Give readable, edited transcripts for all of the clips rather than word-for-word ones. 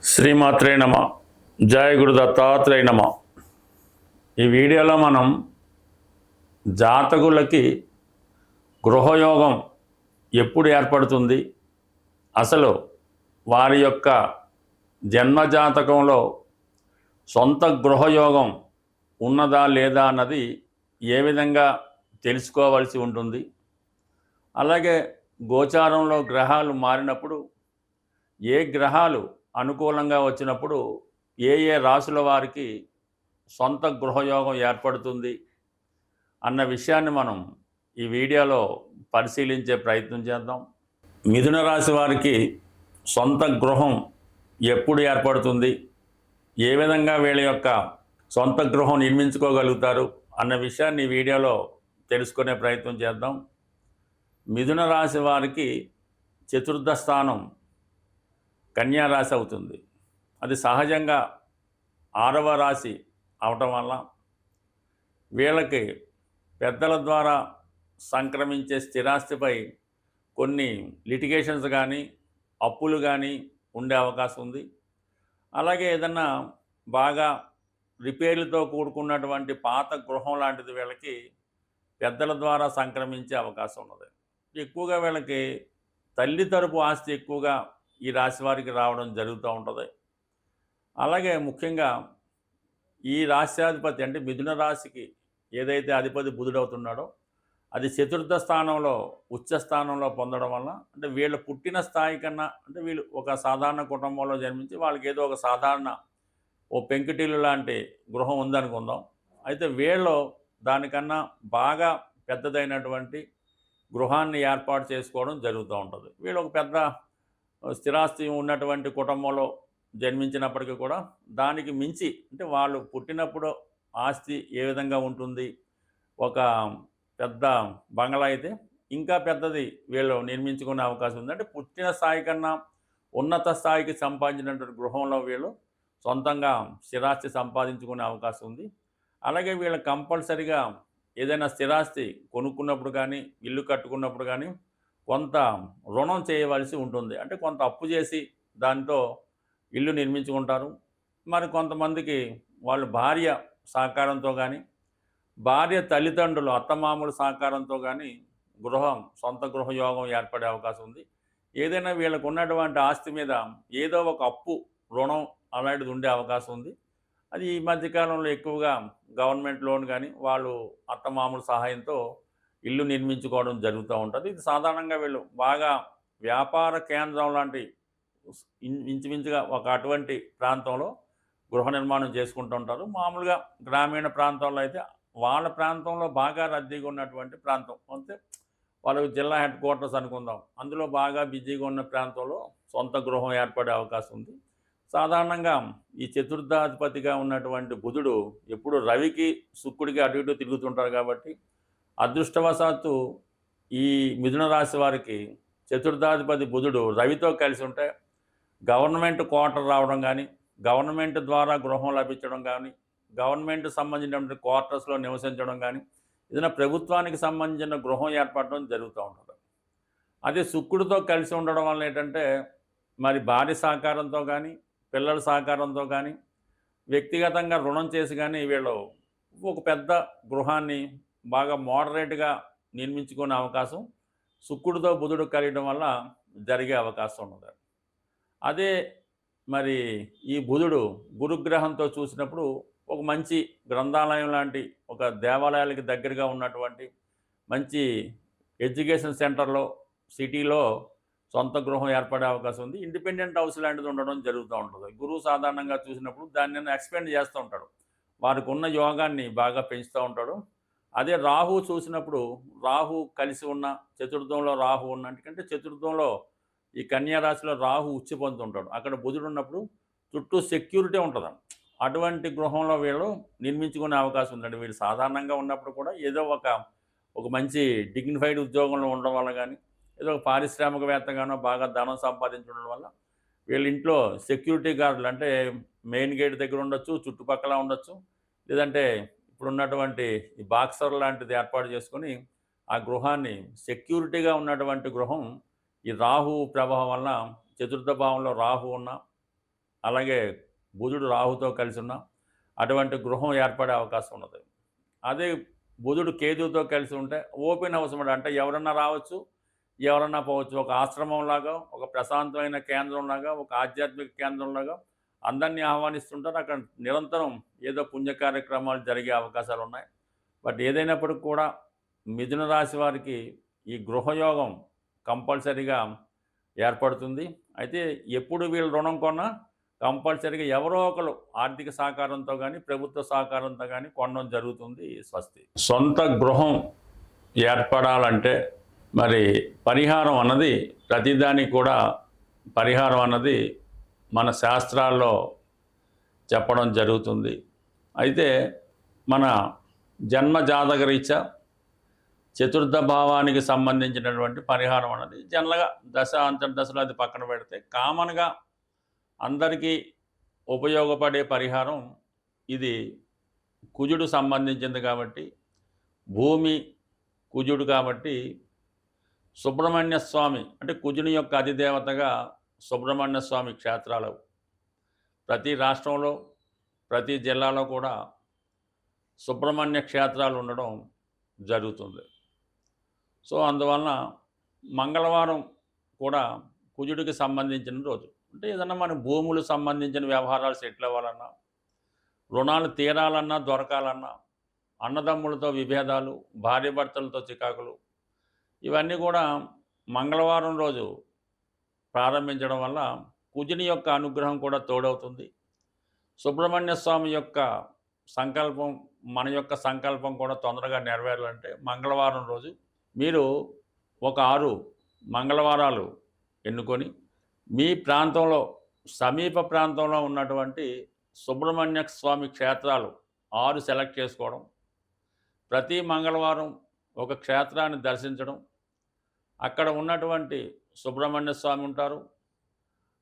శ్రీమాత్రే నమ. జయ గురు దత్తాత్రేయ నమ. ఈ వీడియోలో మనం జాతకులకి గృహయోగం ఎప్పుడు ఏర్పడుతుంది, అసలు వారి యొక్క జన్మజాతకంలో సొంత గృహయోగం ఉన్నదా లేదా అన్నది ఏ విధంగా తెలుసుకోవాల్సి ఉంటుంది, అలాగే గోచారంలో గ్రహాలు మారినప్పుడు ఏ గ్రహాలు అనుకూలంగా వచ్చినప్పుడు ఏ ఏ రాశుల వారికి సొంత గృహయోగం ఏర్పడుతుంది అన్న విషయాన్ని మనం ఈ వీడియోలో పరిశీలించే ప్రయత్నం చేద్దాం. మిథున రాశి వారికి సొంత గృహం ఎప్పుడు ఏర్పడుతుంది, ఏ విధంగా వీళ్ళ యొక్క సొంత గృహం నిర్మించుకోగలుగుతారు అన్న విషయాన్ని ఈ వీడియోలో తెలుసుకునే ప్రయత్నం చేద్దాం. మిథున రాశి వారికి చతుర్థ స్థానం కన్యా రాశి అవుతుంది. అది సహజంగా 6వ రాశి అవటం వల్ల వీళ్ళకి పెద్దల ద్వారా సంక్రమించే స్థిరాస్తిపై కొన్ని లిటిగేషన్స్ కానీ అప్పులు కానీ ఉండే అవకాశం ఉంది. అలాగే ఏదన్నా బాగా రిపేర్లతో కూడుకున్నటువంటి పాత గృహం లాంటిది వీళ్ళకి పెద్దల ద్వారా సంక్రమించే అవకాశం ఉన్నది. ఎక్కువగా వీళ్ళకి తల్లి తరపు ఆస్తి ఎక్కువగా ఈ రాశి వారికి రావడం జరుగుతూ ఉంటుంది. అలాగే ముఖ్యంగా ఈ రాశ్యాధిపతి అంటే మిథున రాశికి ఏదైతే అధిపతి బుధుడవుతున్నాడో అది చతుర్థ స్థానంలో ఉచ్చ స్థానంలో పొందడం వల్ల, అంటే వీళ్ళు పుట్టిన స్థాయి కన్నా, అంటే వీళ్ళు ఒక సాధారణ కుటుంబంలో జన్మించి వాళ్ళకి ఏదో ఒక సాధారణ పెంకుటిల్లు లాంటి గృహం ఉందనుకుందాం. అయితే వీళ్ళు దానికన్నా బాగా పెద్దదైనటువంటి గృహాన్ని ఏర్పాటు చేసుకోవడం జరుగుతూ ఉంటుంది. వీళ్ళు ఒక పెద్ద స్థిరాస్తి ఉన్నటువంటి కుటుంబంలో జన్మించినప్పటికీ కూడా దానికి మించి, అంటే వాళ్ళు పుట్టినప్పుడు ఆస్తి ఏ విధంగా ఉంటుంది, ఒక పెద్ద బంగ్లా అయితే ఇంకా పెద్దది వీళ్ళు నిర్మించుకునే అవకాశం ఉంది. అంటే పుట్టిన స్థాయి కన్నా ఉన్నత స్థాయికి సంపాదించినటువంటి గృహంలో వీళ్ళు సొంతంగా స్థిరాస్తి సంపాదించుకునే అవకాశం ఉంది. అలాగే వీళ్ళు కంపల్సరిగా ఏదైనా స్థిరాస్తి కొనుక్కున్నప్పుడు కానీ ఇల్లు కట్టుకున్నప్పుడు కానీ కొంత రుణం చేయవలసి ఉంటుంది. అంటే కొంత అప్పు చేసి దాంతో ఇల్లు నిర్మించుకుంటారు. మరి కొంతమందికి వాళ్ళు భార్య సహకారంతో కానీ భార్య తల్లిదండ్రులు అత్తమామల సహకారంతో కానీ సొంత గృహయోగం ఏర్పడే అవకాశం ఉంది. ఏదైనా వీళ్ళకు ఉన్నటువంటి ఆస్తి మీద ఏదో ఒక అప్పు రుణం అలాంటిది ఉండే అవకాశం ఉంది. అది ఈ మధ్యకాలంలో ఎక్కువగా గవర్నమెంట్ లోన్ కానీ వాళ్ళు అత్తమామల సహాయంతో ఇల్లు నిర్మించుకోవడం జరుగుతూ ఉంటుంది. ఇది సాధారణంగా వీళ్ళు బాగా వ్యాపార కేంద్రం లాంటి ఇంచుమించుగా ఒక అటువంటి ప్రాంతంలో గృహ నిర్మాణం చేసుకుంటూ ఉంటారు. మామూలుగా గ్రామీణ ప్రాంతాల్లో అయితే వాళ్ళ ప్రాంతంలో బాగా రద్దీగా ఉన్నటువంటి ప్రాంతం అంటే వాళ్ళకి జిల్లా హెడ్ క్వార్టర్స్ అనుకుందాం, అందులో బాగా బిజీగా ఉన్న ప్రాంతంలో సొంత గృహం ఏర్పడే అవకాశం ఉంది. సాధారణంగా ఈ చతుర్థాధిపతిగా ఉన్నటువంటి బుధుడు ఎప్పుడు రవికి శుక్రుడికి అటు ఇటు తిరుగుతుంటారు కాబట్టి అదృష్టవశాత్తు ఈ మిథున రాశి వారికి చతుర్థాధిపతి బుధుడు రవితో కలిసి ఉంటే గవర్నమెంట్ క్వార్టర్ రావడం కానీ, గవర్నమెంట్ ద్వారా గృహం లభించడం కానీ, గవర్నమెంట్ సంబంధించినటువంటి క్వార్టర్స్లో నివసించడం కానీ, ఏదైనా ప్రభుత్వానికి సంబంధించిన గృహం ఏర్పడడం జరుగుతూ ఉంటుంది. అదే శుక్రుడితో కలిసి ఉండడం వల్ల ఏంటంటే మరి భార్య సహకారంతో కానీ పిల్లల సహకారంతో కానీ వ్యక్తిగతంగా రుణం చేసి కానీ వీళ్ళు ఒక పెద్ద గృహాన్ని బాగా మోడరేట్గా నిర్మించుకునే అవకాశం శుక్రుడితో బుధుడు కలియడం వల్ల జరిగే అవకాశం ఉన్నది. అదే మరి ఈ బుధుడు గురుగ్రహంతో చూసినప్పుడు ఒక మంచి గ్రంథాలయం లాంటి ఒక దేవాలయాలకి దగ్గరగా ఉన్నటువంటి మంచి ఎడ్యుకేషన్ సెంటర్లో సిటీలో సొంత గృహం ఏర్పడే అవకాశం ఉంది. ఇండిపెండెంట్ హౌస్ లాంటిది ఉండడం జరుగుతూ ఉంటుంది. గురువు సాధారణంగా చూసినప్పుడు దాన్ని ఎక్స్పెండ్ చేస్తూ ఉంటాడు, వారికి ఉన్న యోగాన్ని బాగా పెంచుతూ ఉంటాడు. అదే రాహు చూసినప్పుడు రాహు కలిసి ఉన్న చతుర్థంలో రాహు ఉన్నందుకంటే చతుర్థంలో ఈ కన్యా రాశిలో రాహు ఉచ్చి పొందుతుంటాడు, అక్కడ బుధుడు ఉన్నప్పుడు చుట్టూ సెక్యూరిటీ ఉంటుంది. అటువంటి గృహంలో వీళ్ళు నిర్మించుకునే అవకాశం ఉందండి. వీళ్ళు సాధారణంగా ఉన్నప్పుడు కూడా ఏదో ఒక మంచి డిగ్నిఫైడ్ ఉద్యోగంలో ఉండడం వల్ల కానీ, ఏదో ఒక పారిశ్రామికవేత్తగానో బాగా ధనం సంపాదించడం వల్ల వీళ్ళ ఇంట్లో సెక్యూరిటీ గార్డులు అంటే మెయిన్ గేట్ దగ్గర ఉండొచ్చు, చుట్టుపక్కల ఉండొచ్చు, లేదంటే ఇప్పుడున్నటువంటి ఈ బాక్సర్ లాంటిది ఏర్పాటు చేసుకొని ఆ గృహాన్ని సెక్యూరిటీగా ఉన్నటువంటి గృహం ఈ రాహు ప్రభావం వలన చతుర్థ భావంలో రాహు ఉన్న, అలాగే బుధుడు రాహుతో కలిసి ఉన్న అటువంటి గృహం ఏర్పడే అవకాశం ఉన్నది. అదే బుధుడు కేతువుతో కలిసి ఉంటే ఓపెన్ హౌస్ అన్నమాట. అంటే ఎవరన్నా రావచ్చు, ఎవరన్నా పోవచ్చు. ఒక ఆశ్రమంలాగా, ఒక ప్రశాంతమైన కేంద్రంలాగా, ఒక ఆధ్యాత్మిక కేంద్రంలాగా అందరినీ ఆహ్వానిస్తుంటారు. అక్కడ నిరంతరం ఏదో పుణ్య కార్యక్రమాలు జరిగే అవకాశాలు ఉన్నాయి. బట్ ఏదైనప్పటికి కూడా మిథున రాశి వారికి ఈ గృహయోగం కంపల్సరీగా ఏర్పడుతుంది. అయితే ఎప్పుడు వీళ్ళు రుణం కొన్నా కంపల్సరీగా ఎవరో ఒకరు ఆర్థిక సహకారంతో కానీ, ప్రభుత్వ సహకారంతో కానీ కొనడం జరుగుతుంది. స్వస్తి. సొంత గృహం ఏర్పడాలంటే మరి పరిహారం అన్నది ప్రతిదానికి కూడా పరిహారం అన్నది మన శాస్త్రాల్లో చెప్పడం జరుగుతుంది. అయితే మన జన్మ జాతకరీత్యా చతుర్థ భావానికి సంబంధించినటువంటి పరిహారం అన్నది జనరల్గా దశ అంతర్దశలో అది పక్కన పెడితే కామన్గా అందరికీ ఉపయోగపడే పరిహారం ఇది కుజుడు సంబంధించింది కాబట్టి, భూమి కుజుడు కాబట్టి సుబ్రహ్మణ్య స్వామి అంటే కుజుని యొక్క అధిదేవతగా సుబ్రహ్మణ్య స్వామి క్షేత్రాలు ప్రతి రాష్ట్రంలో ప్రతి జిల్లాలో కూడా సుబ్రహ్మణ్య క్షేత్రాలు ఉండడం జరుగుతుంది. సో అందువలన మంగళవారం కూడా కుజుడికి సంబంధించిన రోజు. అంటే ఏదన్నా మన భూములు సంబంధించిన వ్యవహారాలు సెటిల్ అవ్వాలన్నా, రుణాలు తీరాలన్నా, దొరకాలన్నా, అన్నదమ్ములతో విభేదాలు, భార్యాభర్తలతో చికాకులు, ఇవన్నీ కూడా మంగళవారం రోజు ప్రారంభించడం వల్ల కుజుని యొక్క అనుగ్రహం కూడా తోడవుతుంది. సుబ్రహ్మణ్య స్వామి యొక్క సంకల్పం, మన యొక్క సంకల్పం కూడా తొందరగా నెరవేరాలంటే మంగళవారం రోజు మీరు ఒక 6 మంగళవారాలు ఎన్నుకొని మీ ప్రాంతంలో సమీప ప్రాంతంలో ఉన్నటువంటి సుబ్రహ్మణ్య స్వామి క్షేత్రాలు 6 సెలెక్ట్ చేసుకోవడం, ప్రతి మంగళవారం ఒక క్షేత్రాన్ని దర్శించడం, అక్కడ ఉన్నటువంటి సుబ్రహ్మణ్య స్వామి ఉంటారు,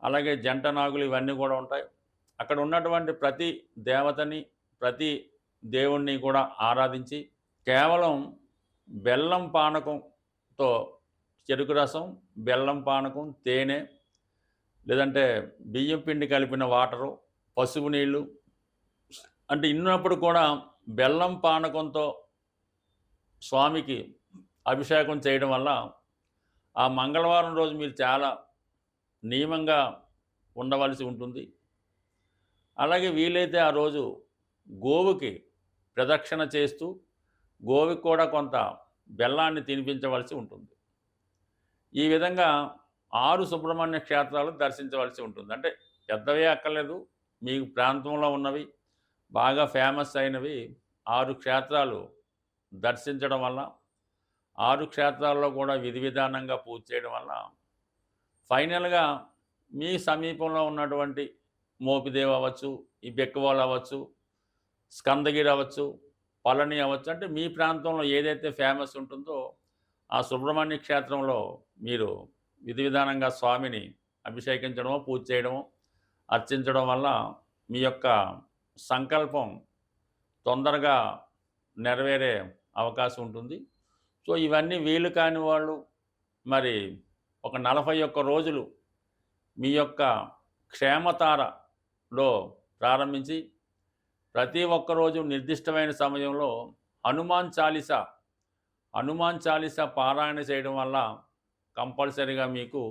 అలాగే జంట నాగులు ఇవన్నీ కూడా ఉంటాయి. అక్కడ ఉన్నటువంటి ప్రతి దేవతని, ప్రతి దేవుణ్ణి కూడా ఆరాధించి కేవలం బెల్లం పానకంతో, చెరుకు రసం, బెల్లం పానకం, తేనె, లేదంటే బియ్యం పిండి కలిపిన వాటరు, పసుపు నీళ్ళు, అంటే ఇన్నప్పుడు కూడా బెల్లం పానకంతో స్వామికి అభిషేకం చేయడం వల్ల ఆ మంగళవారం రోజు మీరు చాలా నియమంగా ఉండవలసి ఉంటుంది. అలాగే వీలైతే ఆ రోజు గోవుకి ప్రదక్షిణ చేస్తూ గోవుకి కూడా కొంత బెల్లాన్ని తినిపించవలసి ఉంటుంది. ఈ విధంగా 6 సుబ్రహ్మణ్య క్షేత్రాలు దర్శించవలసి ఉంటుంది. అంటే పెద్దవే అక్కర్లేదు, మీ ప్రాంతంలో ఉన్నవి బాగా ఫేమస్ అయినవి 6 క్షేత్రాలు దర్శించడం వల్ల, 6 క్షేత్రాల్లో కూడా విధి విధానంగా పూజ చేయడం వల్ల ఫైనల్గా మీ సమీపంలో ఉన్నటువంటి మోపిదేవి అవ్వచ్చు, ఈ బెక్కవాళ్ళు అవ్వచ్చు, స్కందగిరి అవ్వచ్చు, పళని అవ్వచ్చు, అంటే మీ ప్రాంతంలో ఏదైతే ఫేమస్ ఉంటుందో ఆ సుబ్రహ్మణ్య క్షేత్రంలో మీరు విధి విధానంగా స్వామిని అభిషేకించడమో, పూజ చేయడమో, అర్చించడం వల్ల మీ యొక్క సంకల్పం తొందరగా నెరవేరే అవకాశం ఉంటుంది. సో ఇవన్నీ వీలు కాని వాళ్ళు మరి ఒక 41 రోజులు మీ యొక్క క్షేమతారలో ప్రారంభించి ప్రతి ఒక్కరోజు నిర్దిష్టమైన సమయంలో హనుమాన్ చాలీసా పారాయణ చేయడం వల్ల కంపల్సరీగా మీకు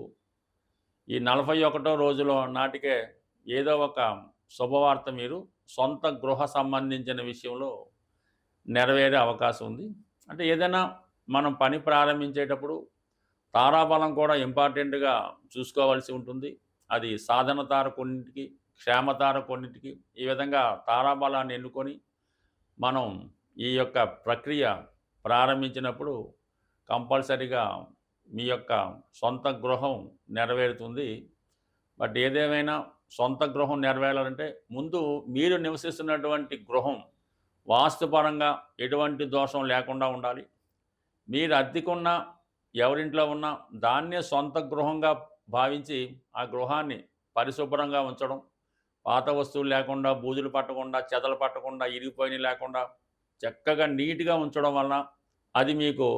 ఈ 41వ రోజులో నాటికే ఏదో ఒక శుభవార్త మీరు సొంత గృహ సంబంధించిన విషయంలో నెరవేరే అవకాశం ఉంది. అంటే ఏదైనా మనం పని ప్రారంభించేటప్పుడు తారాబలం కూడా ఇంపార్టెంట్గా చూసుకోవాల్సి ఉంటుంది. అది సాధన తార కొన్నింటికి, క్షేమతార కొన్నింటికి, ఈ విధంగా తారాబలాన్ని ఎన్నుకొని మనం ఈ యొక్క ప్రక్రియ ప్రారంభించినప్పుడు కంపల్సరీగా మీ యొక్క సొంత గృహం నెరవేరుతుంది. బట్ ఏదేమైనా సొంత గృహం నెరవేరాలంటే ముందు మీరు నివసిస్తున్నటువంటి గృహం వాస్తుపరంగా ఎటువంటి దోషం లేకుండా ఉండాలి. మీరు అద్దెకున్న ఎవరింట్లో ఉన్నా దాన్నే సొంత గృహంగా భావించి ఆ గృహాన్ని పరిశుభ్రంగా ఉంచడం, పాత వస్తువులు లేకుండా, బూజులు పట్టకుండా, చెదలు పట్టకుండా, ఇరిగిపోయినవి లేకుండా చక్కగా నీట్గా ఉంచడం వలన అది మీకు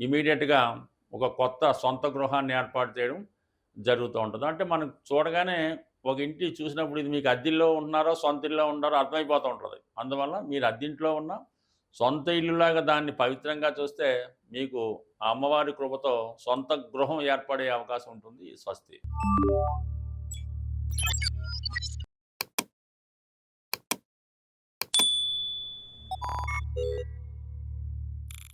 ఇమీడియట్గా ఒక కొత్త సొంత గృహాన్ని ఏర్పాటు చేయడం జరుగుతూ ఉంటుంది. అంటే మనం చూడగానే ఒక ఇంటి చూసినప్పుడు ఇది మీకు అద్దిల్లో ఉంటున్నారో సొంత ఇల్లులో ఉన్నారో అర్థమైపోతూ ఉంటుంది. అందువల్ల మీరు అద్దింట్లో ఉన్న సొంత ఇల్లులాగా దాన్ని పవిత్రంగా చూస్తే మీకు ఆ అమ్మవారి కృపతో సొంత గృహం ఏర్పడే అవకాశం ఉంటుంది. స్వస్తి.